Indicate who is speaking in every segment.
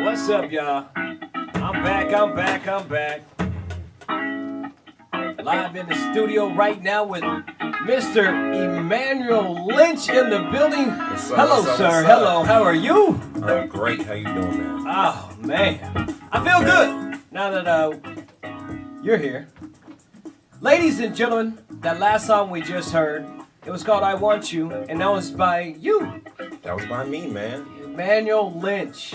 Speaker 1: What's up, y'all? I'm back. Live in the studio right now with Mr. Emmanuel Lynch in the building. Hello, sir. Hello. How are you?
Speaker 2: I'm great. How you doing, man?
Speaker 1: Oh, man. I feel good now that you're here. Ladies and gentlemen, that last song we just heard, it was called I Want You, and that was by you.
Speaker 2: That was by me, man.
Speaker 1: Emmanuel Lynch.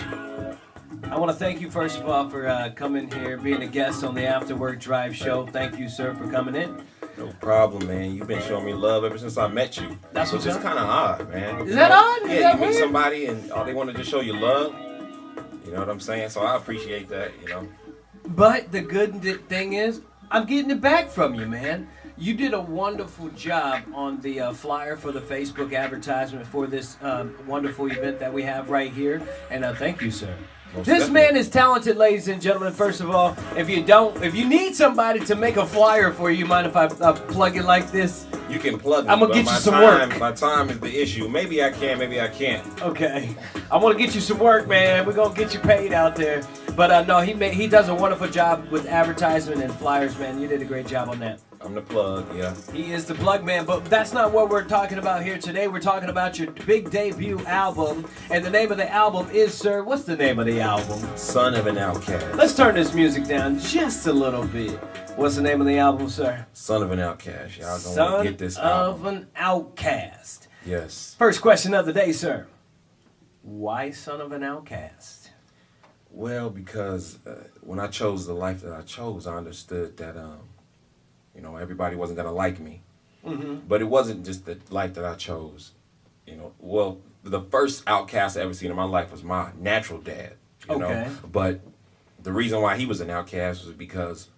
Speaker 1: I want to thank you, first of all, for coming here, being a guest on the After Work Drive show. Thank you, sir, for coming in.
Speaker 2: No problem, man. You've been showing me love ever since I met you.
Speaker 1: That's what's
Speaker 2: just kind of odd, man.
Speaker 1: Is that odd?
Speaker 2: Yeah, you meet somebody and all they want to just show you love. You know what I'm saying? So I appreciate that, you know.
Speaker 1: But the good thing is, I'm getting it back from you, man. You did a wonderful job on the flyer for the Facebook advertisement for this wonderful event that we have right here. And thank you, sir. This man is talented, ladies and gentlemen. First of all, if you need somebody to make a flyer for you, mind if I plug it like this?
Speaker 2: You can plug me.
Speaker 1: I'm gonna get you some
Speaker 2: work.
Speaker 1: work.
Speaker 2: My time is the issue. Maybe I can, maybe I can't.
Speaker 1: Okay, I want to get you some work, man. We're gonna get you paid out there. But no, he does a wonderful job with advertisement and flyers, man. You did a great job on that.
Speaker 2: I'm the plug, yeah.
Speaker 1: He is the plug man, but that's not what we're talking about here today. We're talking about your big debut album, and the name of the album is, sir, what's the name of the album?
Speaker 2: Son of an Outcast.
Speaker 1: Let's turn this music down just a little bit. What's the name of the album, sir?
Speaker 2: Son of an Outcast. Y'all gonna want to get this album.
Speaker 1: Son of an Outcast.
Speaker 2: Yes.
Speaker 1: First question of the day, sir. Why Son of an Outcast?
Speaker 2: Well, because when I chose the life that I chose, I understood that you know, everybody wasn't going to like me. Mm-hmm. But it wasn't just the life that I chose. You know, well, the first outcast I ever seen in my life was my natural dad. You know? But the reason why he was an outcast was because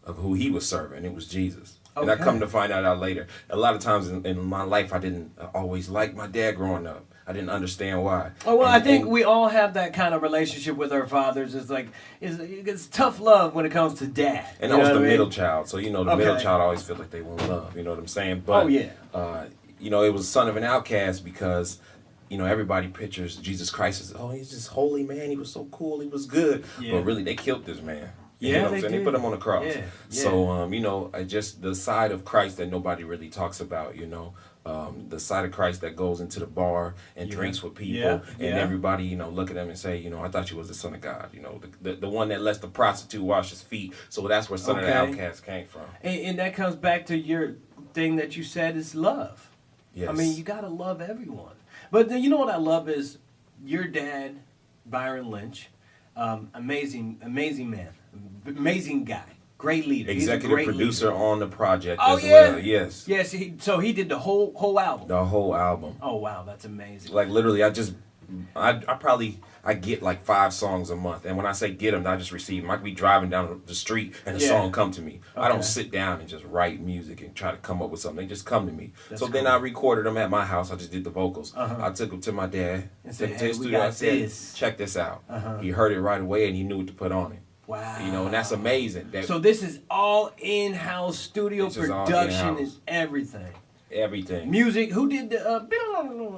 Speaker 2: of who he was serving. It was Jesus. And I come to find out later. A lot of times in my life, I didn't always like my dad growing up. I didn't understand why.
Speaker 1: Oh, well, I think we all have that kind of relationship with our fathers. It's like, it's tough love when it comes to dad.
Speaker 2: And I was the middle child. So, you know, the middle child always feel like they want love. You know what I'm saying? But, you know, it was Son of an Outcast because, you know, everybody pictures Jesus Christ as, oh, he's just holy, man. He was so cool. He was good. Yeah. But really, they killed this man. You know what I'm saying? They put him on the cross. Yeah. So, you know, just the side of Christ that nobody really talks about, you know. The side of Christ that goes into the bar and drinks with people, and everybody, you know, look at them and say, you know, I thought you was the Son of God, you know, the one that lets the prostitute wash his feet. So that's where Son of the Outcast came from.
Speaker 1: And that comes back to your thing that you said is love.
Speaker 2: Yes.
Speaker 1: I mean, you got to love everyone. But you know what I love is your dad, Byron Lynch, amazing man, amazing guy. Great leader.
Speaker 2: Executive producer on the project
Speaker 1: as
Speaker 2: well. Yes.
Speaker 1: Yes. So he did the whole album.
Speaker 2: The whole album.
Speaker 1: Oh wow, that's amazing.
Speaker 2: Like literally, I get like 5 songs a month, and when I say get them, I just receive them. I could be driving down the street and a song come to me. I don't sit down and just write music and try to come up with something. They just come to me. That's cool. Then I recorded them at my house. I just did the vocals. I took them to my dad.
Speaker 1: And said, hey, we got this.
Speaker 2: Check this out. He heard it right away and he knew what to put on it.
Speaker 1: Wow.
Speaker 2: You know, and that's amazing.
Speaker 1: So this is all in-house studio production and everything.
Speaker 2: Everything.
Speaker 1: Music. Who did the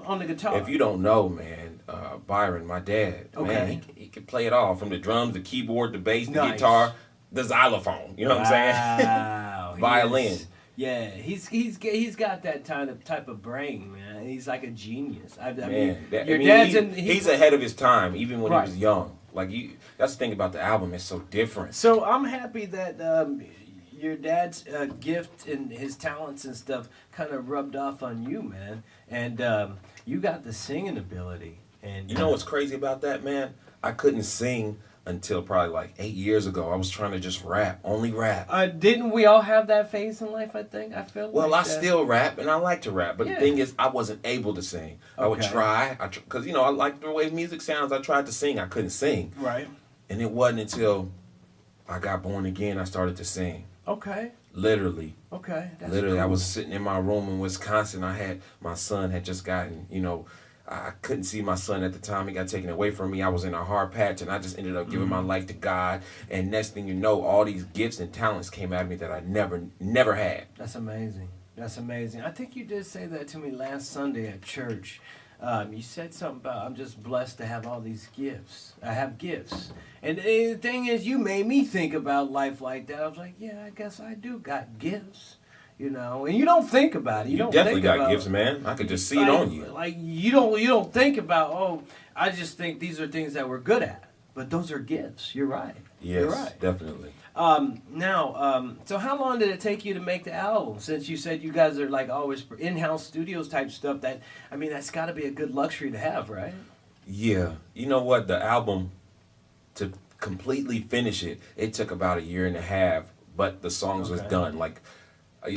Speaker 1: on the guitar?
Speaker 2: If you don't know, man, Byron, my dad, man, he could play it all from the drums, the keyboard, the bass, the guitar, the xylophone. You know what I'm saying?
Speaker 1: Wow.
Speaker 2: Violin.
Speaker 1: Yeah, he's got that type of brain, man. He's like a genius.
Speaker 2: He's ahead of his time, even when he was young. Like that's the thing about the album; it's so different.
Speaker 1: So I'm happy that your dad's gift and his talents and stuff kind of rubbed off on you, man. And you got the singing ability. And
Speaker 2: you know what's crazy about that, man? I couldn't sing until probably like 8 years ago. I was trying to just rap, only rap.
Speaker 1: Didn't we all have that phase in life, I think? I feel
Speaker 2: well,
Speaker 1: like
Speaker 2: I still rap, and I like to rap. But the thing is, I wasn't able to sing. I would try, because, you know, I like the way music sounds. I tried to sing. I couldn't sing.
Speaker 1: Right.
Speaker 2: And it wasn't until I got born again I started to sing.
Speaker 1: Okay.
Speaker 2: Literally.
Speaker 1: Okay. That's
Speaker 2: Literally,
Speaker 1: cool.
Speaker 2: I was sitting in my room in Wisconsin. My son had just gotten, you know, I couldn't see my son at the time. He got taken away from me. I was in a hard patch, and I just ended up giving my life to God. And next thing you know, all these gifts and talents came at me that I never had.
Speaker 1: That's amazing. That's amazing. I think you did say that to me last Sunday at church. You said something about I'm just blessed to have all these gifts. I have gifts. And the thing is, you made me think about life like that. I was like, yeah, I guess I do got gifts. And you don't think about it.
Speaker 2: You don't definitely think got gifts, man. I could just see it on you.
Speaker 1: Like you don't think about, I just think these are things that we're good at. But those are gifts. You're right.
Speaker 2: Yes,
Speaker 1: You're right.
Speaker 2: Definitely.
Speaker 1: So how long did it take you to make the album? Since you said you guys are like always in-house studios type stuff, that's got to be a good luxury to have, right?
Speaker 2: Yeah. You know what? The album, to completely finish it, it took about 1.5 years, but the songs was done. Like,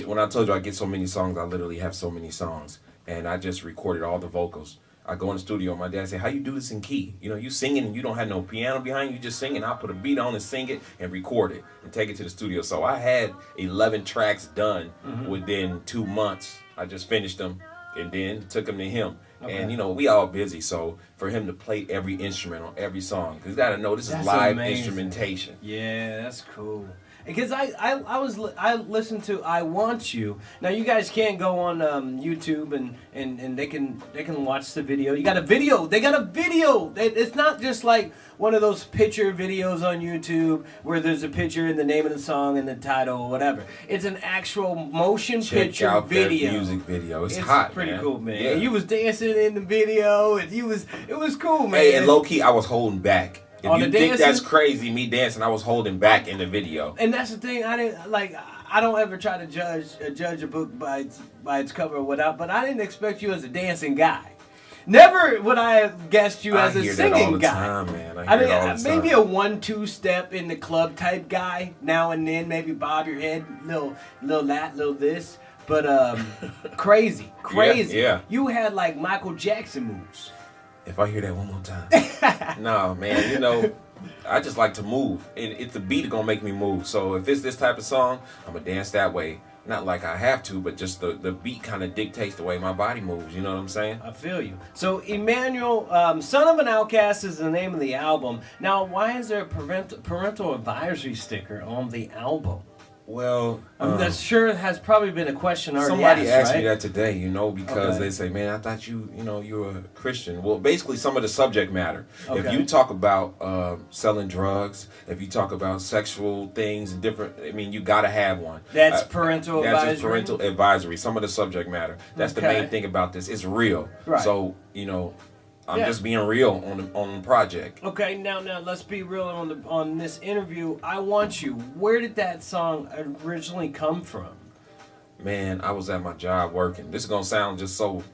Speaker 2: when I told you I get so many songs, I literally have so many songs, and I just recorded all the vocals. I go in the studio, and my dad said, how you do this in key? You singing and you don't have no piano behind you, just singing. I'll put a beat on and sing it and record it and take it to the studio. So I had 11 tracks done within 2 months. I just finished them and then took them to him. Okay. And, we all busy, so for him to play every instrument on every song, because you got to know this is live instrumentation.
Speaker 1: Yeah, that's cool. Because I listened to I Want You. Now you guys can't go on YouTube and they can watch the video. You got a video. They got a video. It's not just like one of those picture videos on YouTube where there's a picture and the name of the song and the title or whatever. It's an actual motion picture
Speaker 2: out
Speaker 1: video.
Speaker 2: That music video. It's hot,
Speaker 1: pretty
Speaker 2: man.
Speaker 1: cool, man.
Speaker 2: Yeah.
Speaker 1: And you was dancing in the video and it was cool, man.
Speaker 2: Hey, and low key I was holding back. If you think
Speaker 1: dancing?
Speaker 2: that's crazy, me dancing, I was holding back in the video.
Speaker 1: And that's the thing. I don't ever try to judge a book by its cover or whatever. But I didn't expect you as a dancing guy. Never would I have guessed you as a singing guy.
Speaker 2: Time, man. I hear it all the time.
Speaker 1: Maybe a 1-2 step in the club type guy now and then. Maybe bob your head, little that, little this. But crazy.
Speaker 2: Yeah.
Speaker 1: You had like Michael Jackson moves.
Speaker 2: If I hear that one more time. No, man, I just like to move. It's the beat gonna make me move. So if it's this type of song, I'm gonna dance that way. Not like I have to, but just the beat kind of dictates the way my body moves. You know what I'm saying?
Speaker 1: I feel you. So Emmanuel, Son of an Outcast is the name of the album. Now, why is there a parental advisory sticker on the album?
Speaker 2: Well,
Speaker 1: that sure has probably been a question already
Speaker 2: somebody asked
Speaker 1: right?
Speaker 2: me that today, because they say, man, I thought you're a Christian. Well, basically some of the subject matter. Okay. If you talk about selling drugs, if you talk about sexual things and different, you got to have one.
Speaker 1: That's parental advisory?
Speaker 2: That's just parental advisory, some of the subject matter. That's the main thing about this. It's real. Right. So, I'm just being real on the project.
Speaker 1: Okay, now let's be real on this interview. I Want You. Where did that song originally come from?
Speaker 2: Man, I was at my job working. This is gonna sound just so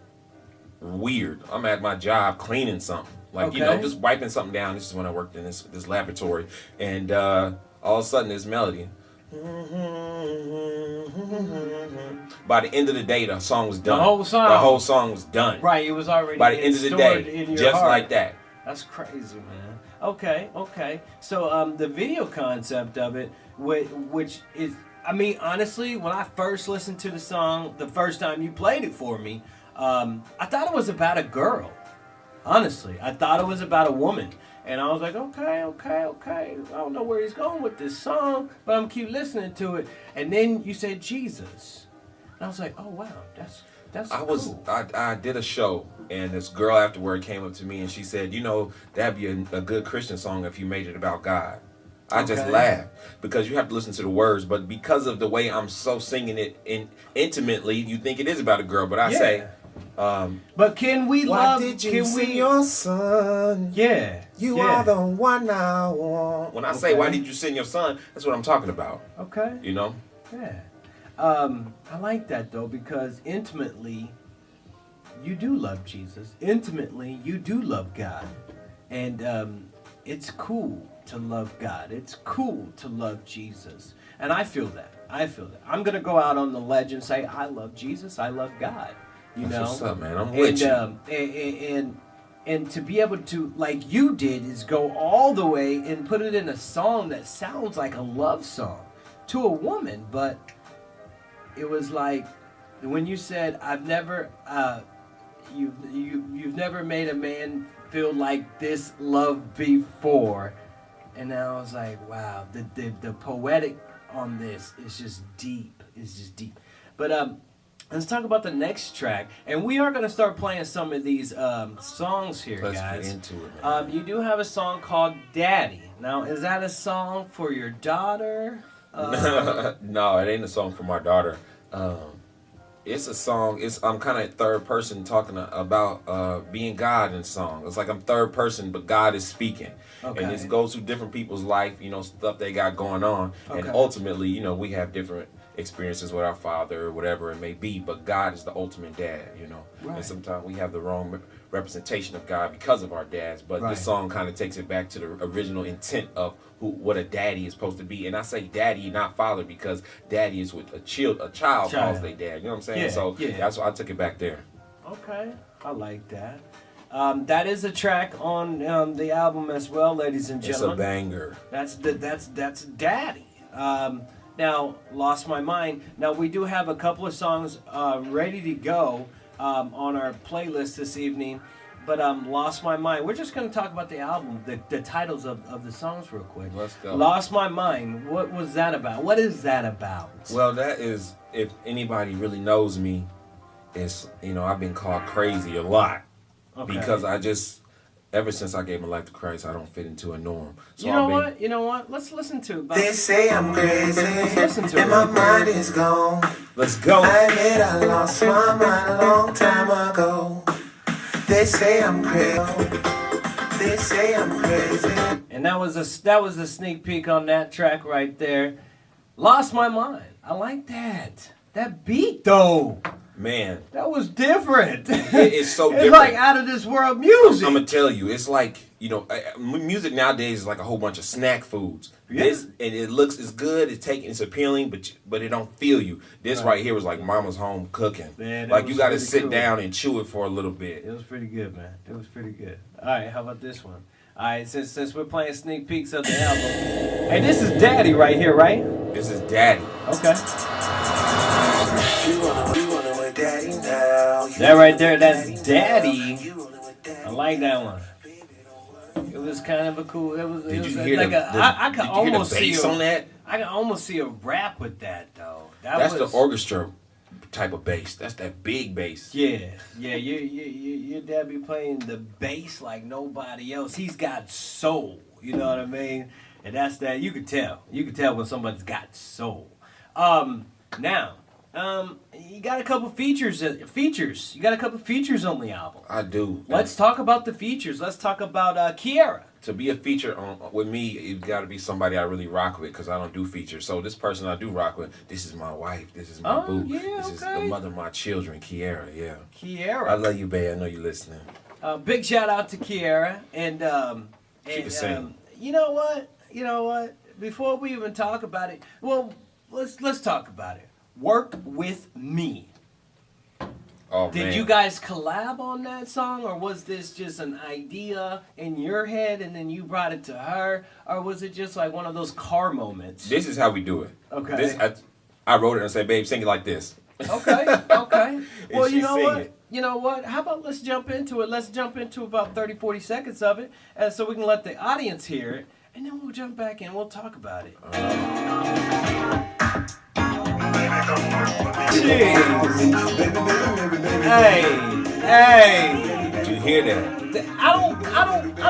Speaker 2: weird. I'm at my job cleaning something, just wiping something down. This is when I worked in this laboratory, and all of a sudden this melody. By the end of the day, the song was done.
Speaker 1: The whole song
Speaker 2: was done.
Speaker 1: Right, it was already
Speaker 2: by the end of the day, just
Speaker 1: heart.
Speaker 2: like that.
Speaker 1: That's crazy, man. Okay. So the video concept of it, which is, honestly, when I first listened to the song, the first time you played it for me, I thought it was about a girl. Honestly, I thought it was about a woman. And I was like, okay. I don't know where he's going with this song, but I'm keep listening to it. And then you said Jesus. And I was like, oh, wow, that's cool.
Speaker 2: I did a show, and this girl afterward came up to me, and she said, that'd be a good Christian song if you made it about God. I just laughed, because you have to listen to the words, but because of the way I'm so singing it intimately, you think it is about a girl, but I say...
Speaker 1: but can we
Speaker 2: why
Speaker 1: love?
Speaker 2: Did you see your son?
Speaker 1: Yeah,
Speaker 2: you are the one I want. When I say why did you send your son, that's what I'm talking about.
Speaker 1: Okay. Yeah. I like that though, because intimately, you do love Jesus. Intimately, you do love God, and it's cool to love God. It's cool to love Jesus, and I feel that. I'm gonna go out on the ledge and say I love Jesus. I love God.
Speaker 2: What's up, man? I'm with
Speaker 1: you. And to be able to, like you did, is go all the way and put it in a song that sounds like a love song to a woman, but it was like when you said, "I've never, you've never made a man feel like this love before," and I was like, wow, the poetic on this is just deep. But Let's talk about the next track, and we are going to start playing some of these songs here,
Speaker 2: Let's
Speaker 1: guys.
Speaker 2: get into it, man.
Speaker 1: You do have a song called "Daddy." Now, is that a song for your daughter?
Speaker 2: No, it ain't a song for my daughter. It's a song. I'm kind of third person talking about being God in song. It's like I'm third person, but God is speaking, and it goes through different people's life, stuff they got going on, and ultimately, we have different experiences with our father or whatever it may be, but God is the ultimate dad, Right. And sometimes we have the wrong representation of God because of our dads, but this song kind of takes it back to the original intent of what a daddy is supposed to be. And I say daddy, not father, because daddy is what a child calls their dad. You know what I'm saying? That's why I took it back there. Okay, I like that. That is a track on the album as well, ladies and gentlemen. It's a banger. That's Daddy. Now, Lost My Mind. Now, we do have a couple of songs ready to go on our playlist this evening. But Lost My Mind. We're just going to talk about the album, the titles of the songs real quick. Let's go. Lost My Mind. What was that about? What is that about? Well, that is, if anybody really knows me, it's, I've been called crazy a lot. Because ever since I gave my life to Christ, I don't fit into a norm. So You know what? Let's listen to it.
Speaker 3: They say I'm crazy,
Speaker 1: let's listen to
Speaker 3: and my mind is gone.
Speaker 2: Let's go.
Speaker 3: I admit I lost my mind a long time ago. They say I'm crazy. They say I'm crazy.
Speaker 1: And that was a sneak peek on that track right there. Lost My Mind. I like that. That beat though. Man, that was different. It's so different. It's like out of this world music. I'm gonna tell you, it's like music nowadays is like a whole bunch of snack foods. Yeah. And it looks it's good, it's appealing, but it don't feel you. This right here was like mama's home cooking. Man, like you got to sit down and chew it for a little bit. It was pretty good, man. It was pretty good. All right, how about this one? All right, since we're playing sneak peeks of the album, hey, this is Daddy right here, right? This is Daddy. Okay.
Speaker 3: Daddy now.
Speaker 1: That right there, that's Daddy. I like that one. It was kind of a cool. Did you hear like I could almost see on that. I can almost see a rap with that though. That's the orchestra type of bass. That's that big bass. Yeah. Your dad be playing the bass like nobody else. He's got soul. You know what I mean? And that's that. You could tell. You could tell when somebody's got soul. Now. You got a couple features. You got a couple features on the album. I do. Let's talk about the features. Let's talk about Kiara. To be a feature with me, it's got to be somebody I really rock with because I don't do features. So this person I do rock with, this is my wife. This is my boo. Yeah, this is the mother of my children, Kiara. Yeah. Kiara. I love you, babe. I know you're listening. Big shout out to Kiara and keep it singing. You know what? Before we even talk about it, well, let's talk about it. Work With Me. Oh, Did you guys collab on that song, or was this just an idea in your head and then you brought it to her, or was it just like one of those car moments? This is how we do it. Okay. I wrote it and said, babe, sing it like this. Okay. Well, you know what? How about let's jump into it. Let's jump into about 30, 40 seconds of it, and so we can let the audience hear it, and then we'll jump back in. We'll talk about it. Hey! Did you hear that? I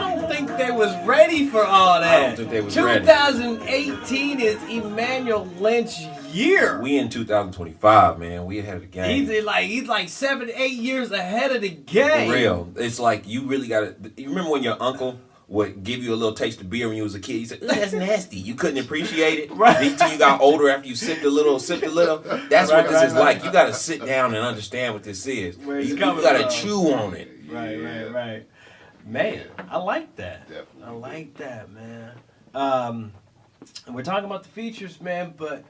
Speaker 1: don't think they was ready for all that. I don't think they was 2018 ready. Is Emmanuel Lynch's year. We in 2025, man. We ahead of the game. He's like 7 to 8 years ahead of the game. For real. It's like you really gotta. You remember when your uncle would give you a little taste of beer when you was a kid? You said, that's nasty. You couldn't appreciate it. Right. Until you got older after you sipped a little. That's what this is like. You got to sit down and understand what this is. You got to chew on it. Right. Man, I like that. Definitely. I like that, man. And we're talking about the features, man, but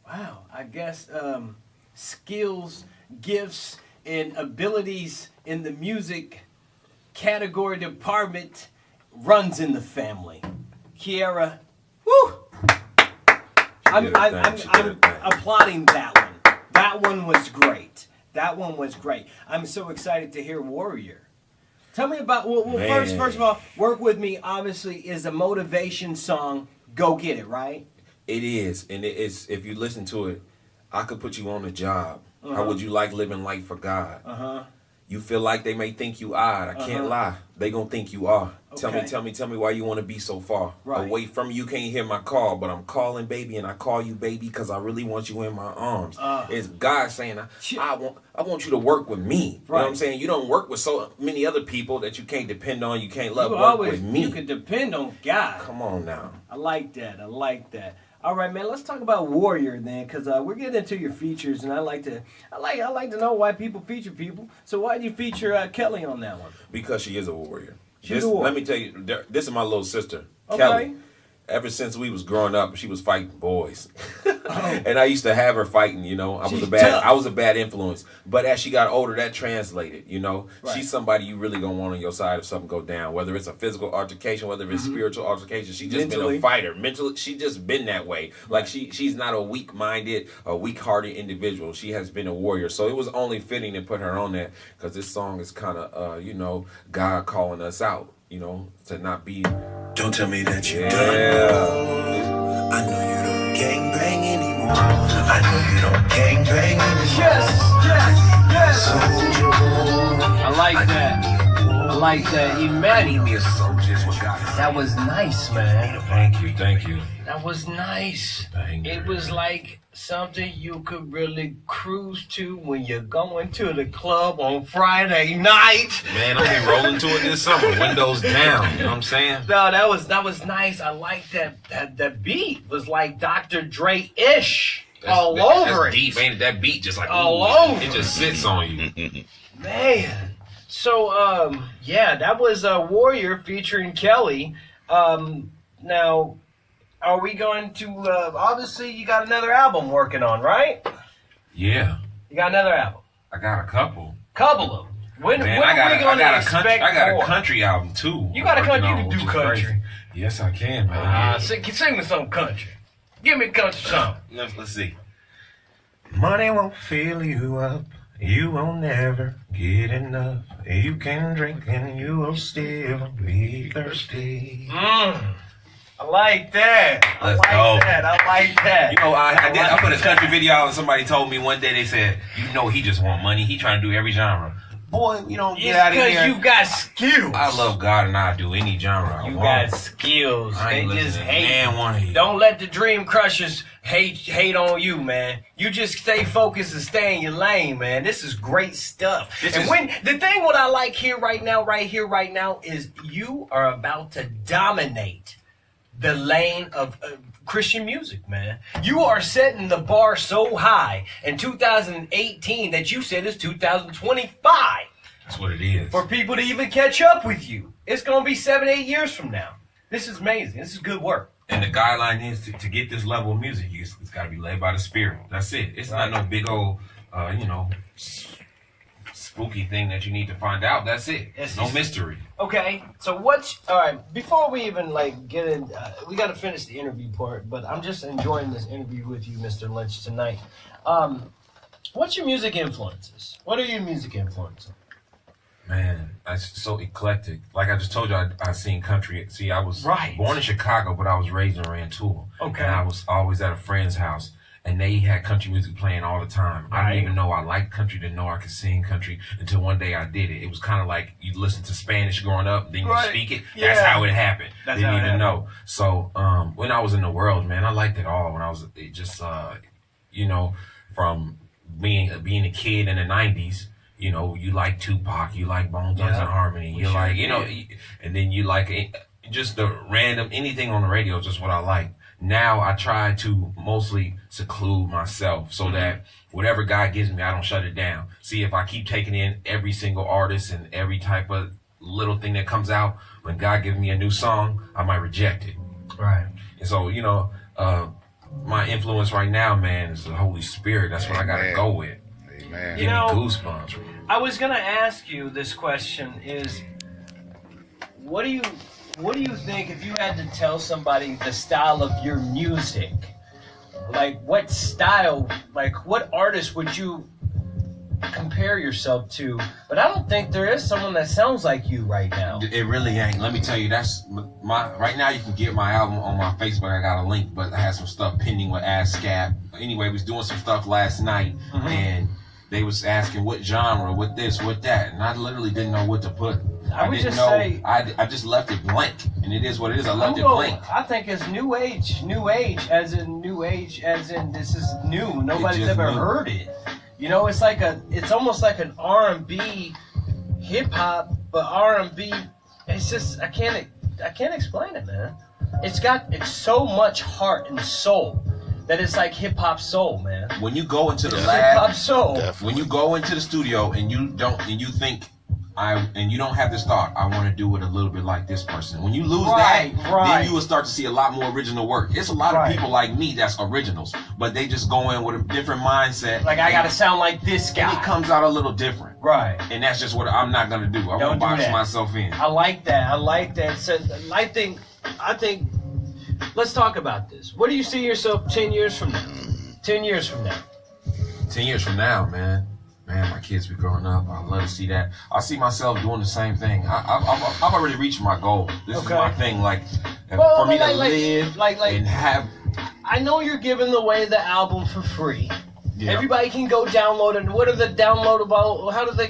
Speaker 1: wow, I guess skills, gifts, and abilities in the music category department runs in the family. Kiara, woo! I'm applauding that one. That one was great. I'm so excited to hear Warrior. Tell me about, first of all, Work With Me obviously is a motivation song. Go get it, right? It is, and it's if you listen to it, I could put you on the job.
Speaker 2: How would you like living life for God? You feel like they may think you odd. I can't lie. They gonna think you are.
Speaker 1: Okay.
Speaker 2: Tell me why you want to be so far away from you. Can't hear my call, but I'm calling, baby, and I call you, baby, because I really want you in my arms. It's God saying, I want you to work with me. You know what I'm saying? You don't work with so many other people that you can't depend on. You can't work with me.
Speaker 1: You can depend on God.
Speaker 2: Come on now.
Speaker 1: I like that. All right, man. Let's talk about Warrior then, because we're getting into your features, and I like to know why people feature people. So why did you feature Kelly on that one?
Speaker 2: Because she is a warrior.
Speaker 1: A warrior.
Speaker 2: Let me tell you, this is my little sister,
Speaker 1: Okay.
Speaker 2: Kelly. Ever since we was growing up, she was fighting boys, and I used to have her fighting. You know, I was a bad influence. But as she got older, that translated. You know, she's somebody you really gonna want on your side if something go down. Whether it's a physical altercation, whether it's spiritual altercation, she just been a fighter. Mentally, she just been that way. Like she's not a weak-minded, a weak-hearted individual. She has been a warrior. So it was only fitting to put her on there because this song is kind of, God calling us out. You know, to not be.
Speaker 3: Don't tell me that you done. I know you don't gangbang anymore. I know you don't gangbang anymore.
Speaker 1: Yes.
Speaker 3: So,
Speaker 1: I like that. Emmanuel. That was nice, man.
Speaker 2: Thank you.
Speaker 1: That was nice. It was like something you could really cruise to when you're going to the club on Friday night.
Speaker 2: Man, I've been rolling to it this summer. Windows down. You know what I'm saying?
Speaker 1: No, that was nice. I like that beat was like Dr. Dre-ish all over it.
Speaker 2: That's deep, ain't it? That beat just like
Speaker 1: all over.
Speaker 2: It just sits on you.
Speaker 1: Man. So that was Warrior featuring Kelly. Now, are we going to, obviously you got another album working on, right?
Speaker 2: Yeah.
Speaker 1: You got another album?
Speaker 2: I got a couple.
Speaker 1: Couple of them. When are we going to expect
Speaker 2: I got
Speaker 1: more?
Speaker 2: a country album, too.
Speaker 1: You got a country? You can do country.
Speaker 2: Crazy. Yes, I can, man.
Speaker 1: Sing me some country. Give me a country song.
Speaker 2: Let's see.
Speaker 3: money won't fill you up. You will never get enough. You can drink and you will still be thirsty.
Speaker 1: I like that.
Speaker 2: Let's go.
Speaker 1: I like that.
Speaker 2: You know, I put a country video out and somebody told me one day, they said, you know, he just want money. He trying to do every genre. Boy, you don't get out of here.
Speaker 1: Because you got skills.
Speaker 2: I love God and I do any genre.
Speaker 1: You got skills.
Speaker 2: I ain't
Speaker 1: they just hate.
Speaker 2: Man, one of you.
Speaker 1: Don't let the dream crushers hate on you, man. You just stay focused and stay in your lane, man. This is great stuff. What I like here right now is you are about to dominate the lane of Christian music, man. You are setting the bar so high in 2018 that you said it's 2025.
Speaker 2: That's what it is.
Speaker 1: For people to even catch up with you. It's going to be 7-8 years from now. This is amazing. This is good work.
Speaker 2: And the guideline is to get this level of music, it's got to be led by the Spirit. That's it. It's not no big old, spooky thing that you need to find out. That's it. It's no mystery.
Speaker 1: Okay, so all right, before we even get in, we got to finish the interview part, but I'm just enjoying this interview with you, Mr. Lynch, tonight. What's your music influences? What are your music influences?
Speaker 2: Man, that's so eclectic. Like I just told you, I seen country. See, I was born in Chicago, but I was raised in Rantoul.
Speaker 1: Okay.
Speaker 2: And I was always at a friend's house, and they had country music playing all the time. I didn't even know I liked country, didn't know I could sing country until one day I did it. It was kind of like you listen to Spanish growing up, then you speak it. Yeah. That's how it happened. Didn't even know. So when I was in the world, man, I liked it all. When I was from being a kid in the 90s, you like Tupac, you like Bone Thugs and Harmony, you like, and then you like just the random, anything on the radio is just what I like. Now I try to mostly seclude myself so that whatever God gives me, I don't shut it down. See, if I keep taking in every single artist and every type of little thing that comes out, when God gives me a new song, I might reject it.
Speaker 1: Right.
Speaker 2: And so, my influence right now, man, is the Holy Spirit. That's what I got to go with.
Speaker 4: Amen.
Speaker 2: Give me goosebumps.
Speaker 1: I was going to ask you this question is, what do you think if you had to tell somebody the style of your music? Like what style, what artist would you compare yourself to? But I don't think there is someone that sounds like you right now.
Speaker 2: It really ain't. Let me tell you, that's right now you can get my album on my Facebook. I got a link, but I had some stuff pending with ASCAP. Anyway, we was doing some stuff last night, and they was asking what genre, what this, what that, and I literally didn't know what to put.
Speaker 1: I
Speaker 2: just left it blank, and it is what it is. I left it blank.
Speaker 1: I think it's new age as in this is new. Nobody's ever heard it. You know, it's almost like an R&B hip hop, but R&B. It's just I can't explain it, man. It's so much heart and soul that it's like hip hop soul, man.
Speaker 2: When you go into the lab,
Speaker 1: hip hop soul.
Speaker 2: When you go into the studio and you don't have this thought, I want to do it a little bit like this person. When you lose that, then you will start to see a lot more original work. It's a lot of people like me that's originals, but they just go in with a different mindset.
Speaker 1: Like I gotta sound like this guy.
Speaker 2: And it comes out a little different.
Speaker 1: Right.
Speaker 2: And that's just what I'm not gonna do. I won't box myself in.
Speaker 1: I like that. So I think let's talk about this. What do you see yourself 10 years from now? 10 years from now.
Speaker 2: 10 years from now, man, my kids be growing up. I love to see that. I see myself doing the same thing. I've already reached my goal. This is my thing. For me to live and have.
Speaker 1: I know you're giving away the album for free.
Speaker 2: Yeah.
Speaker 1: Everybody can go download it. What are the downloadable? How can they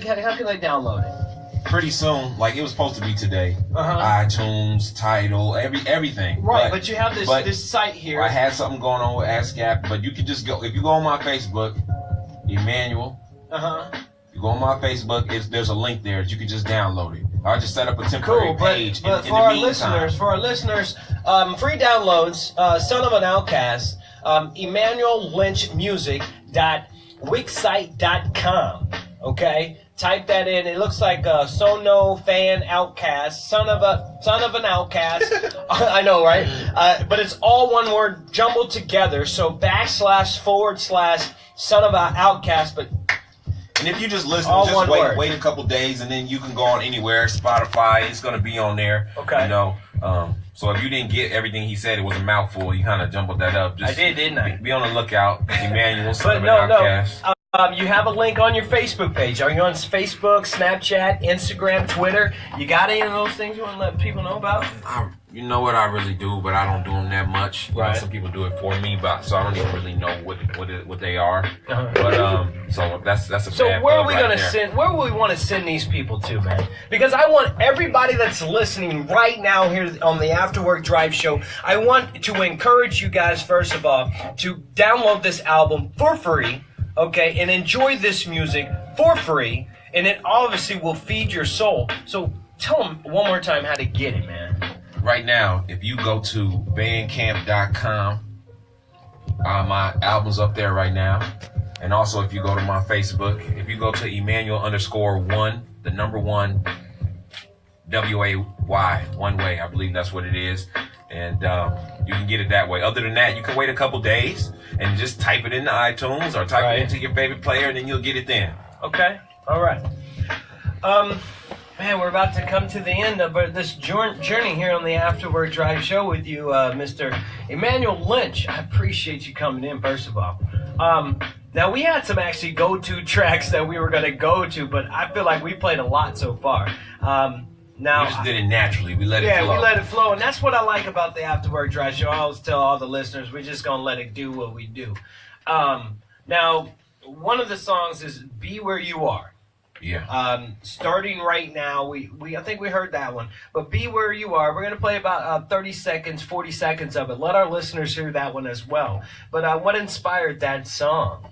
Speaker 1: download it?
Speaker 2: Pretty soon, it was supposed to be today. iTunes, Tidal, everything.
Speaker 1: Right, but you have this site here.
Speaker 2: I had something going on with ASCAP, but you can just go. If you go on my Facebook, Emmanuel. You go on my Facebook. There's a link there that you can just download it. I just set up a temporary page.
Speaker 1: But for our listeners, free downloads. Son of an Outcast. EmmanuelLynchMusic.wixsite.com. Okay. Type that in. It looks like Sono Fan Outcast, son of an outcast. I know, right? But it's all one word jumbled together. So / son of an outcast. But
Speaker 2: and if you just listen, just wait a couple days, and then you can go on anywhere. Spotify, it's gonna be on there.
Speaker 1: Okay.
Speaker 2: You know. So if you didn't get everything he said, it was a mouthful. You kind of jumbled that up.
Speaker 1: I did, didn't I?
Speaker 2: Be on the lookout, Emmanuel, son of an outcast.
Speaker 1: You have a link on your Facebook page. Are you on Facebook, Snapchat, Instagram, Twitter? You got any of those things you want to let people know about?
Speaker 2: You know what, I really do, but I don't do them that much. Right. Some people do it for me, so I don't even really know what they are. But so that's a
Speaker 1: so
Speaker 2: bad
Speaker 1: where are we
Speaker 2: right
Speaker 1: gonna
Speaker 2: there.
Speaker 1: send? Where will we want to send these people to, man? Because I want everybody that's listening right now here on the After Work Drive Show. I want to encourage you guys first of all to download this album for free. Okay, and enjoy this music for free, and it obviously will feed your soul. So tell them one more time how to get it, man.
Speaker 2: Right now, if you go to bandcamp.com, my album's up there right now. And also, if you go to my Facebook, if you go to Emmanuel_1, the number 1, WAY, one way, I believe that's what it is. And you can get it that way. Other than that, you can wait a couple days and just type it into iTunes or type it into your favorite player, and then you'll get it then.
Speaker 1: Okay. All right. Man, we're about to come to the end of this journey here on the After Work Drive Show with you, Mr. Emmanuel Lynch. I appreciate you coming in, first of all. Now, we had some actually go-to tracks that we were going to go to, but I feel like we played a lot so far. Now,
Speaker 2: we just did it naturally. We let it flow.
Speaker 1: Yeah, we let it flow, and that's what I like about the After Work Drive Show. I always tell all the listeners, we're just going to let it do what we do. Now, one of the songs is Be Where You Are.
Speaker 2: Yeah.
Speaker 1: Starting right now, I think we heard that one. But Be Where You Are, we're going to play about 30 seconds, 40 seconds of it. Let our listeners hear that one as well. But what inspired that song?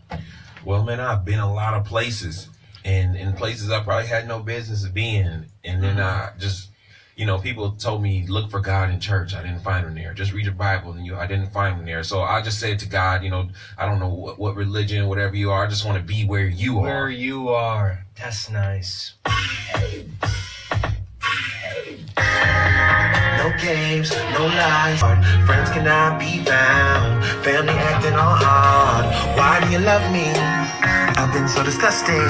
Speaker 2: Well, man, I've been a lot of places. And in places I probably had no business being. And then I just, people told me, look for God in church. I didn't find him there. Just read your Bible. And I didn't find him there. So I just said to God, I don't know what religion, whatever you are. I just want to be where you are.
Speaker 1: Where you are. That's nice.
Speaker 3: No games, no lies. Friends cannot be found. Family acting all hard. Why do you love me? I've been so disgusting.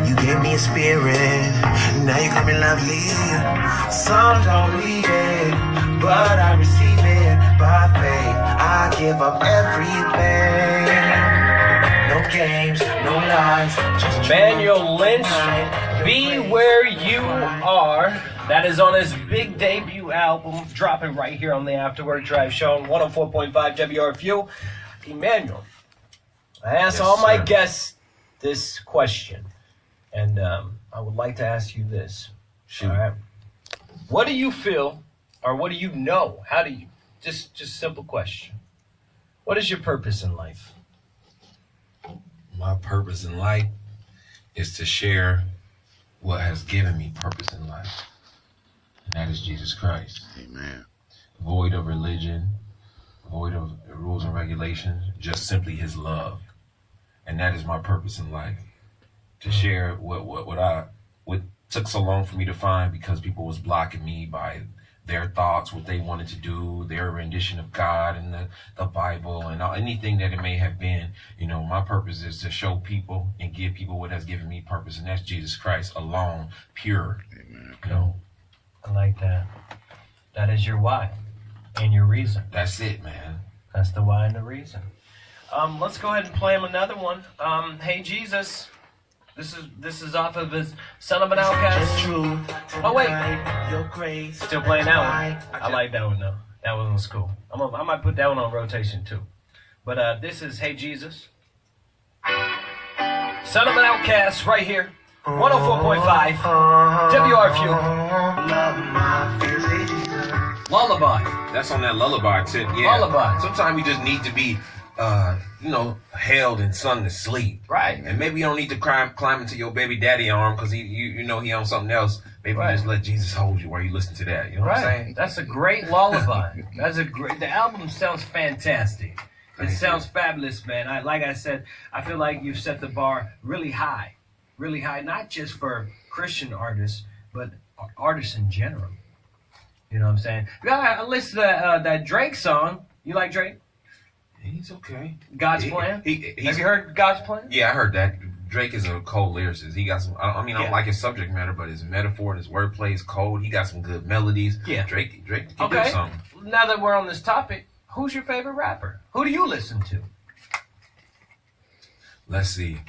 Speaker 3: You gave me a spirit. Now you call me lovely. Some don't believe it, but I receive it by faith. I give up everything. No games, no lies. Just
Speaker 1: Emmanuel Lynch, Be Where You Are. That is on his big debut album, dropping right here on the After Work Drive Show on 104.5 WRFU. Emmanuel, I ask all my guests this question, and I would like to ask you this.
Speaker 2: Shoot.
Speaker 1: All right. What do you feel, or what do you know? How do you? Just simple question. What is your purpose in life?
Speaker 2: My purpose in life is to share what has given me purpose in life, and that is Jesus Christ.
Speaker 4: Amen.
Speaker 2: Void of religion, void of rules and regulations, just simply His love, and that is my purpose in life. To share what took so long for me to find, because people was blocking me by their thoughts, what they wanted to do, their rendition of God and the Bible and anything that it may have been. You know, my purpose is to show people and give people what has given me purpose, and that's Jesus Christ alone, pure.
Speaker 4: Amen.
Speaker 2: You know,
Speaker 1: I like that. That is your why and your reason.
Speaker 2: that's it, man.
Speaker 1: That's the why and the reason. Let's go ahead and play him another one. Hey Jesus. This is off of his Son of an Outcast. Oh wait, still playing that one. I like that one though. That one was cool. I might put that one on rotation too. But this is Hey Jesus, Son of an Outcast, right here, 104.5 WRFU. Lullaby.
Speaker 2: That's on that lullaby tip. Yeah.
Speaker 1: Lullaby.
Speaker 2: Sometimes you just need to be, held and sung to sleep.
Speaker 1: Right.
Speaker 2: And maybe you don't need to climb into your baby daddy arm because he on something else. Maybe
Speaker 1: Right.
Speaker 2: you just let Jesus hold you while you listen to that. You know what I'm
Speaker 1: Right.
Speaker 2: saying?
Speaker 1: That's a great lullaby. The album sounds fantastic. It
Speaker 2: Thank
Speaker 1: sounds fabulous, man. Like I said, I feel like you've set the bar really high, not just for Christian artists, but artists in general. You know what I'm saying? I listened to that Drake song. You like Drake?
Speaker 2: He's okay.
Speaker 1: God's Plan? Have you heard God's Plan?
Speaker 2: Yeah, I heard that. Drake is a cold lyricist. He got some. I don't
Speaker 1: Yeah.
Speaker 2: like his subject matter, but his metaphor and his wordplay is cold. He got some good melodies.
Speaker 1: Yeah.
Speaker 2: Drake can do
Speaker 1: Okay.
Speaker 2: something.
Speaker 1: Now that we're on this topic, who's your favorite rapper? Who do you listen to?
Speaker 2: Let's see.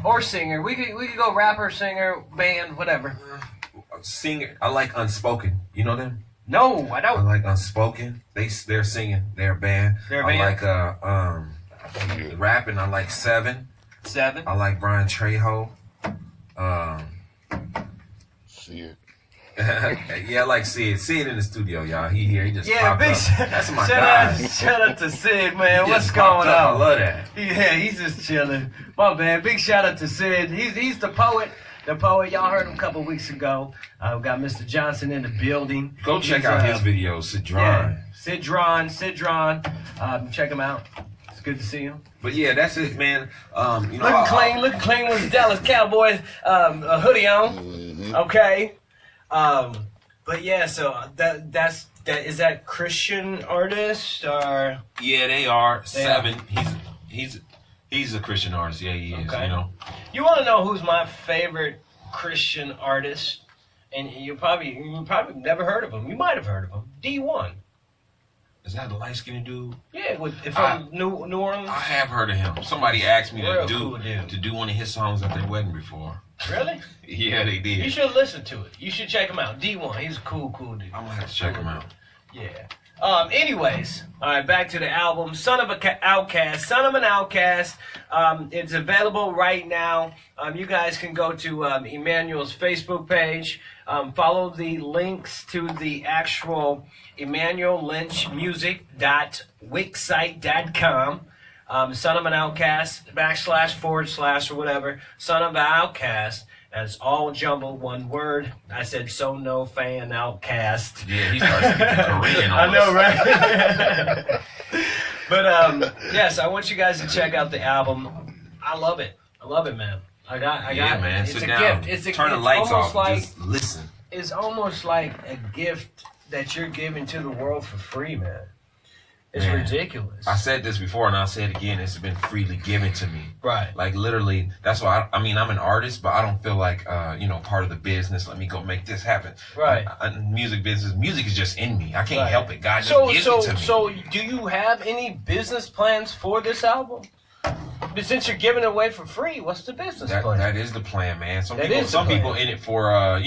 Speaker 1: Or singer? We could go rapper, singer, band, whatever.
Speaker 2: Singer. I like Unspoken. You know them?
Speaker 1: No, I
Speaker 2: I
Speaker 1: don't.
Speaker 2: like Unspoken. They're singing. They're a band.
Speaker 1: They're a band?
Speaker 2: I like rapping. I like Seven.
Speaker 1: 7.
Speaker 2: I like Brian Trejo.
Speaker 4: See it.
Speaker 2: Yeah, I like Sid. Sid in the studio, y'all. He here. He just
Speaker 1: Yeah,
Speaker 2: popped
Speaker 1: big
Speaker 2: up. That's my guy.
Speaker 1: shout out to Sid, man.
Speaker 2: He
Speaker 1: What's
Speaker 2: just
Speaker 1: going
Speaker 2: popped up.
Speaker 1: on?
Speaker 2: I love that.
Speaker 1: Yeah, he's just chilling. My man, big shout out to Sid. He's the poet. The poet, y'all heard him a couple weeks ago. We got Mr. Johnson in the building.
Speaker 2: Go check
Speaker 1: He's,
Speaker 2: out his videos, Sidron.
Speaker 1: Yeah, Sidron. Check him out. It's good to see him.
Speaker 2: But yeah, that's it, man.
Speaker 1: Looking clean with his Dallas Cowboys a hoodie on. Okay. But yeah, so that is that Christian artist or?
Speaker 2: Yeah, they are.
Speaker 1: They
Speaker 2: Seven. He's a Christian artist. Yeah, he is.
Speaker 1: Okay.
Speaker 2: You know.
Speaker 1: You want to know who's my favorite Christian artist? And you probably never heard of him. You might have heard of him. D1.
Speaker 2: Is that the light skinned dude?
Speaker 1: Yeah, from New Orleans.
Speaker 2: I have heard of him. Somebody asked me
Speaker 1: Real
Speaker 2: to
Speaker 1: cool dude.
Speaker 2: do one of his songs at their wedding before.
Speaker 1: Really?
Speaker 2: Yeah, they did.
Speaker 1: You should listen to it. You should check him out. D1. He's a cool dude.
Speaker 2: I'm gonna have to check him out.
Speaker 1: Yeah. Anyways, all right, back to the album, Son of an Outcast. It's available right now. You guys can go to Emmanuel's Facebook page. Follow the links to the actual EmmanuelLynchMusic.wixsite.com. Son of an Outcast, // or whatever. Son of an Outcast. And it's all jumbled, one word. I said, so no fan outcast.
Speaker 2: Yeah, he started speaking Korean on
Speaker 1: I know,
Speaker 2: us.
Speaker 1: right? But yes, I want you guys to check out the album. I love it, man. I got
Speaker 2: Yeah, man.
Speaker 1: It's
Speaker 2: Sit
Speaker 1: a
Speaker 2: down.
Speaker 1: gift.
Speaker 2: Turn the lights
Speaker 1: almost
Speaker 2: off.
Speaker 1: like,
Speaker 2: Just listen.
Speaker 1: it's almost like a gift that you're giving to the world for free, man. It's
Speaker 2: Man,
Speaker 1: ridiculous.
Speaker 2: I said this before and I'll say it again. It's been freely given to me.
Speaker 1: Right.
Speaker 2: Like literally, that's why I'm an artist, but I don't feel like, part of the business. Let me go make this happen.
Speaker 1: Right.
Speaker 2: Music is just in me. I can't
Speaker 1: Right.
Speaker 2: help it. God just
Speaker 1: So
Speaker 2: gives it to me.
Speaker 1: so do you have any business plans for this album? But since you're giving it away for free, what's the business plan?
Speaker 2: That is the plan, man. Some
Speaker 1: That
Speaker 2: people
Speaker 1: is the plan.
Speaker 2: people in it for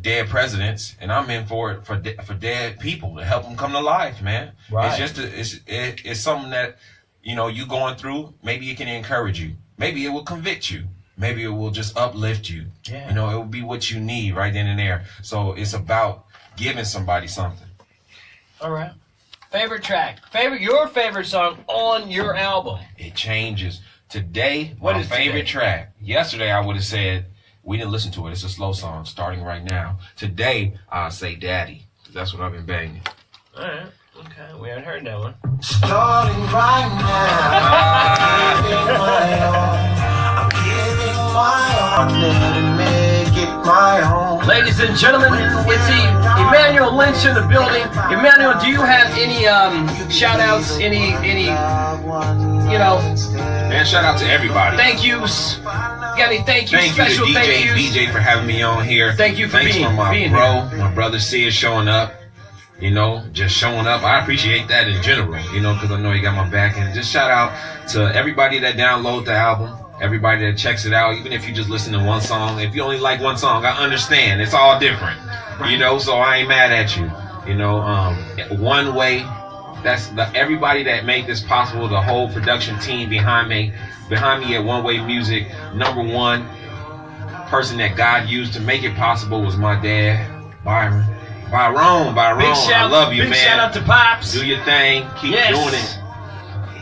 Speaker 2: dead presidents, and I'm in for it for dead people to help them come to life, man.
Speaker 1: Right.
Speaker 2: It's just it's something that you going through. Maybe it can encourage you. maybe it will convict you. Maybe it will just uplift you.
Speaker 1: Yeah.
Speaker 2: You know, it will be what you need right then and there. So it's about giving somebody something.
Speaker 1: All right. Favorite track? Your favorite song on your album?
Speaker 2: It changes. Today,
Speaker 1: What
Speaker 2: my
Speaker 1: is
Speaker 2: favorite
Speaker 1: today?
Speaker 2: track. Yesterday, I would have said, we didn't listen to it. It's a slow song starting right now. Today, I'll say Daddy. That's what I've been banging.
Speaker 1: All right. Okay. We haven't heard that one.
Speaker 3: Starting right now, I'm giving my all. I'm gonna make it my own.
Speaker 1: Ladies and gentlemen, it's Emmanuel Lynch in the building. Emmanuel, do you have any shout-outs, any
Speaker 2: Man, shout out to everybody.
Speaker 1: thank yous? Got any thank yous,
Speaker 2: Thank
Speaker 1: special
Speaker 2: you to
Speaker 1: thank yous?
Speaker 2: BJ for having me on here.
Speaker 1: Thank you for
Speaker 2: Thanks
Speaker 1: being
Speaker 2: for my
Speaker 1: here.
Speaker 2: my brother Sid showing up. You know, just showing up. I appreciate that in general, you know, because I know he got my back. And just shout out to everybody that download the album, everybody that checks it out, even if you just listen to one song. If you only like one song, I understand. It's all different, you know, so I ain't mad at you. You know, One Way, that's everybody that made this possible, the whole production team behind me at One Way Music. Number one person that God used to make it possible was my dad, Byron.
Speaker 1: Big shout,
Speaker 2: I love you,
Speaker 1: big
Speaker 2: man.
Speaker 1: shout out to Pops.
Speaker 2: Do your thing. Keep doing it.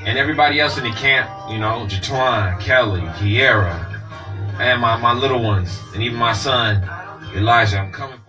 Speaker 2: And everybody else in the camp, you know, Jatwan, Kelly, Kiera, and my little ones, and even my son, Elijah. I'm coming for